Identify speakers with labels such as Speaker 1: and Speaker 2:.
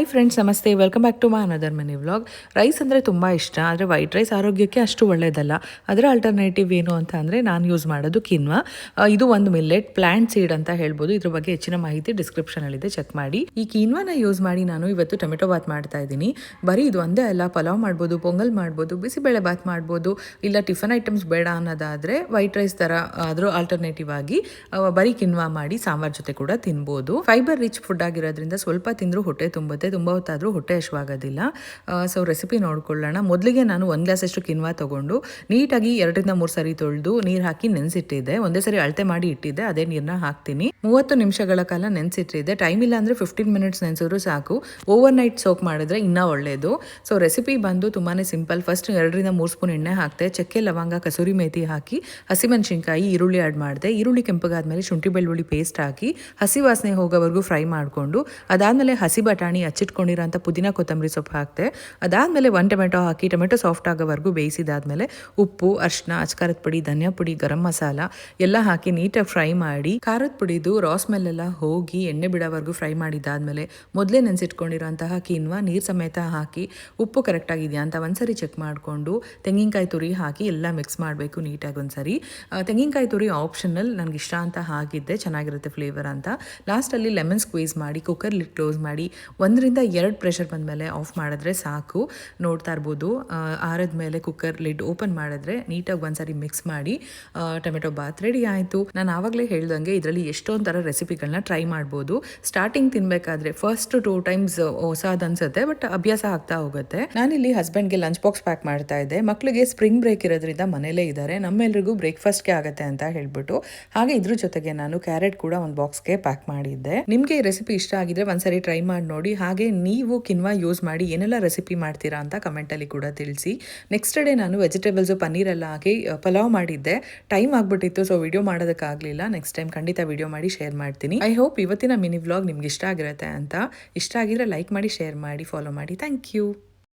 Speaker 1: Hi friends, ನಮಸ್ತೆ. Welcome back to my another mini vlog. Rice ಅಂದರೆ ತುಂಬ ಇಷ್ಟ, ಆದರೆ ವೈಟ್ ರೈಸ್ ಆರೋಗ್ಯಕ್ಕೆ ಅಷ್ಟು ಒಳ್ಳೆಯದಲ್ಲ. ಅದರ ಆಲ್ಟರ್ನೇಟಿವ್ ಏನು ಅಂತ ಅಂದರೆ ನಾನು ಯೂಸ್ ಮಾಡೋದು ಕಿನ್ವಾ. ಇದು ಒಂದು ಮಿಲ್ಲೆಟ್ ಪ್ಲಾಂಟ್ ಸೀಡ್ ಅಂತ ಹೇಳ್ಬೋದು. ಇದ್ರ ಬಗ್ಗೆ ಹೆಚ್ಚಿನ ಮಾಹಿತಿ ಡಿಸ್ಕ್ರಿಪ್ಷನಲ್ಲಿದೆ, ಚೆಕ್ ಮಾಡಿ. ಈ ಕಿನ್ವಾನ ಯೂಸ್ ಮಾಡಿ ನಾನು ಇವತ್ತು ಟೊಮೆಟೊ ಬಾತ್ ಮಾಡ್ತಾ ಇದ್ದೀನಿ. ಬರೀ ಇದು ಒಂದೇ ಅಲ್ಲ, ಪಲಾವ್ ಮಾಡ್ಬೋದು, ಪೊಂಗಲ್ ಮಾಡ್ಬೋದು, ಬಿಸಿಬೇಳೆ ಬಾತ್ ಮಾಡ್ಬೋದು. ಇಲ್ಲ ಟಿಫನ್ ಐಟಮ್ಸ್ ಬೇಡ ಅನ್ನೋದಾದರೆ ವೈಟ್ ರೈಸ್ ಥರ ಅದರ ಆಲ್ಟರ್ನೇಟಿವ್ ಆಗಿ ಬರೀ ಕಿನ್ವಾ ಮಾಡಿ ಸಾಂಬಾರ್ ಜೊತೆ ಕೂಡ ತಿನ್ಬೋದು. ಫೈಬರ್ ರಿಚ್ ಫುಡ್ ಆಗಿರೋದ್ರಿಂದ ಸ್ವಲ್ಪ ತಿಂದರೂ ಹೊಟ್ಟೆ ತುಂಬುತ್ತೆ, ತುಂಬ ಹೊತ್ತಾದರೂ ಹೊಟ್ಟೆ ಹಶ್ವಾಗೋದಿಲ್ಲ. ಸೊ ರೆಸಿಪಿ ನೋಡ್ಕೊಳ್ಳೋಣ. ಮೊದಲಿಗೆ ನಾನು 1 ಗ್ಲಾಸಷ್ಟು ಕಿನ್ವಾ ತೊಗೊಂಡು ನೀಟಾಗಿ 2ರಿಂದ 3 ಸರಿ ತೊಳೆದು ನೀರು ಹಾಕಿ ನೆನೆಸಿಟ್ಟಿದ್ದೆ. ಒಂದೇ ಸರಿ ಅಳತೆ ಮಾಡಿ ಇಟ್ಟಿದ್ದೆ, ಅದೇ ನೀರನ್ನ ಹಾಕ್ತೀನಿ. 30 ನಿಮಿಷಗಳ ಕಾಲ ನೆನೆಸಿಟ್ಟಿದ್ದೆ. ಟೈಮ್ ಇಲ್ಲ ಅಂದರೆ 15 ಮಿನಿಟ್ಸ್ ನೆನೆಸಿದ್ರು ಸಾಕು. ಓವರ್ ನೈಟ್ ಸೋಕ್ ಮಾಡಿದ್ರೆ ಇನ್ನೂ ಒಳ್ಳೆಯದು. ಸೊ ರೆಸಿಪಿ ಬಂದು ತುಂಬಾ ಸಿಂಪಲ್. ಫಸ್ಟ್ 2ರಿಂದ 3 ಸ್ಪೂನ್ ಎಣ್ಣೆ ಹಾಕ್ತೆ, ಚಕ್ಕೆ, ಲವಂಗ, ಕಸೂರಿ ಮೇಥಿ ಹಾಕಿ ಹಸಿಮೆಣಸಿನ್ಕಾಯಿ, ಈರುಳ್ಳಿ ಆ್ಯಡ್ ಮಾಡಿದೆ. ಈರುಳ್ಳಿ ಕೆಂಪಗಾದ್ಮೇಲೆ ಶುಂಠಿ ಬೆಳ್ಳುಳ್ಳಿ ಪೇಸ್ಟ್ ಹಾಕಿ ಹಸಿ ವಾಸನೆ ಹೋಗೋವರೆಗೂ ಫ್ರೈ ಮಾಡಿಕೊಂಡು, ಅದಾದಮೇಲೆ ಹಸಿ ಬಟಾಣಿ, ಹಚ್ಚಿಟ್ಕೊಂಡಿರೋಂಥ ಪುದೀನ, ಕೊತ್ತಂಬರಿ ಸೊಪ್ಪು ಹಾಕ್ತೆ. ಅದಾದಮೇಲೆ 1 ಟೊಮೆಟೊ ಹಾಕಿ ಟೊಮೆಟೊ ಸಾಫ್ಟ್ ಆಗೋವರೆಗೂ ಬೇಯಿಸಿದಾದ್ಮೇಲೆ ಉಪ್ಪು, ಅರಿಶಿನ, ಅಚ್ಕಾರದ ಪುಡಿ, ಧನಿಯಾ ಪುಡಿ, ಗರಂ ಮಸಾಲ ಎಲ್ಲ ಹಾಕಿ ನೀಟಾಗಿ ಫ್ರೈ ಮಾಡಿ, ಖಾರದ ಪುಡಿದು ರಾ ಸ್ಮೆಲ್ ಎಲ್ಲ ಹೋಗಿ ಎಣ್ಣೆ ಬಿಡೋವರೆಗೂ ಫ್ರೈ ಮಾಡಿದ್ದಾದಮೇಲೆ ಮೊದಲೇ ನೆನೆಸಿಟ್ಕೊಂಡಿರೋಂತಹ ಕಿನ್ವಾ ನೀರು ಸಮೇತ ಹಾಕಿ ಉಪ್ಪು ಕರೆಕ್ಟಾಗಿದೆಯಾ ಅಂತ ಒಂದ್ಸರಿ ಚೆಕ್ ಮಾಡಿಕೊಂಡು ತೆಂಗಿನಕಾಯಿ ತುರಿ ಹಾಕಿ ಎಲ್ಲ ಮಿಕ್ಸ್ ಮಾಡಬೇಕು ನೀಟಾಗಿ ಒಂದ್ಸರಿ. ತೆಂಗಿನಕಾಯಿ ತುರಿ ಆಪ್ಷನಲ್, ನನಗೆ ಇಷ್ಟ ಅಂತ ಹಾಕಿದ್ದೆ, ಚೆನ್ನಾಗಿರುತ್ತೆ ಫ್ಲೇವರ್ ಅಂತ. ಲಾಸ್ಟಲ್ಲಿ ಲೆಮನ್ ಸ್ಕ್ವೀಸ್ ಮಾಡಿ ಕುಕ್ಕರ್ ಲಿಡ್ ಕ್ಲೋಸ್ ಮಾಡಿ 1ರಿಂದ 2 ಪ್ರೆಷರ್ ಬಂದಮೇಲೆ ಆಫ್ ಮಾಡಿದ್ರೆ ಸಾಕು. ನೋಡ್ತಾ ಇರ್ಬೋದು, ಆರದ್ಮೇಲೆ ಕುಕ್ಕರ್ ಲಿಡ್ ಓಪನ್ ಮಾಡಿದ್ರೆ ನೀಟಾಗಿ ಒಂದ್ಸರಿ ಮಿಕ್ಸ್ ಮಾಡಿ ಟೊಮೆಟೊ ಬಾತ್ ರೆಡಿ ಆಯಿತು. ನಾನು ಆವಾಗಲೇ ಹೇಳ್ದಂಗೆ ಇದರಲ್ಲಿ ಎಷ್ಟೊಂದು ಥರ ರೆಸಿಪಿಗಳನ್ನ ಟ್ರೈ ಮಾಡ್ಬೋದು. ಸ್ಟಾರ್ಟಿಂಗ್ ತಿನ್ನಬೇಕಾದ್ರೆ ಫಸ್ಟ್ 2 ಟೈಮ್ಸ್ ಹೊಸದು ಅನ್ಸುತ್ತೆ, ಬಟ್ ಅಭ್ಯಾಸ ಆಗ್ತಾ ಹೋಗುತ್ತೆ. ನಾನಿಲ್ಲಿ ಹಸ್ಬೆಂಡ್ಗೆ ಲಂಚ್ ಬಾಕ್ಸ್ ಪ್ಯಾಕ್ ಮಾಡ್ತಾ ಇದ್ದೆ. ಮಕ್ಕಳಿಗೆ ಸ್ಪ್ರಿಂಗ್ ಬ್ರೇಕ್ ಇರೋದ್ರಿಂದ ಮನೇಲೇ ಇದ್ದಾರೆ, ನಮ್ಮೆಲ್ಲರಿಗೂ ಬ್ರೇಕ್ಫಾಸ್ಟ್ಗೆ ಆಗುತ್ತೆ ಅಂತ ಹೇಳ್ಬಿಟ್ಟು. ಹಾಗೆ ಇದ್ರ ಜೊತೆಗೆ ನಾನು ಕ್ಯಾರೆಟ್ ಕೂಡ ಒಂದು ಬಾಕ್ಸ್ಗೆ ಪ್ಯಾಕ್ ಮಾಡಿದ್ದೆ. ನಿಮಗೆ ಈ ರೆಸಿಪಿ ಇಷ್ಟ ಆಗಿದ್ರೆ ಒಂದ್ಸರಿ ಟ್ರೈ ಮಾಡಿ ನೋಡಿ. ಹಾಗೆ ನೀವು ಕಿನ್ವಾ ಯೂಸ್ ಮಾಡಿ ಏನೆಲ್ಲ ರೆಸಿಪಿ ಮಾಡ್ತೀರಾ ಅಂತ ಕಮೆಂಟಲ್ಲಿ ಕೂಡ ತಿಳಿಸಿ. ನೆಕ್ಸ್ಟ್ ಡೇ ನಾನು ವೆಜಿಟೇಬಲ್ಸು, ಪನ್ನೀರೆಲ್ಲ ಹಾಕಿ ಪಲಾವ್ ಮಾಡಿದ್ದೆ. ಟೈಮ್ ಆಗ್ಬಿಟ್ಟಿತ್ತು, ಸೊ ವಿಡಿಯೋ ಮಾಡೋದಕ್ಕಾಗಲಿಲ್ಲ. ನೆಕ್ಸ್ಟ್ ಟೈಮ್ ಖಂಡಿತ ವಿಡಿಯೋ ಮಾಡಿ ಶೇರ್ ಮಾಡ್ತೀನಿ. ಐ ಹೋಪ್ ಇವತ್ತಿನ ಮಿನಿ ವ್ಲಾಗ್ ನಿಮ್ಗೆ ಇಷ್ಟ ಆಗಿರುತ್ತೆ ಅಂತ. ಇಷ್ಟ ಆಗಿದ್ರೆ ಲೈಕ್ ಮಾಡಿ, ಶೇರ್ ಮಾಡಿ, ಫಾಲೋ ಮಾಡಿ. Thank you.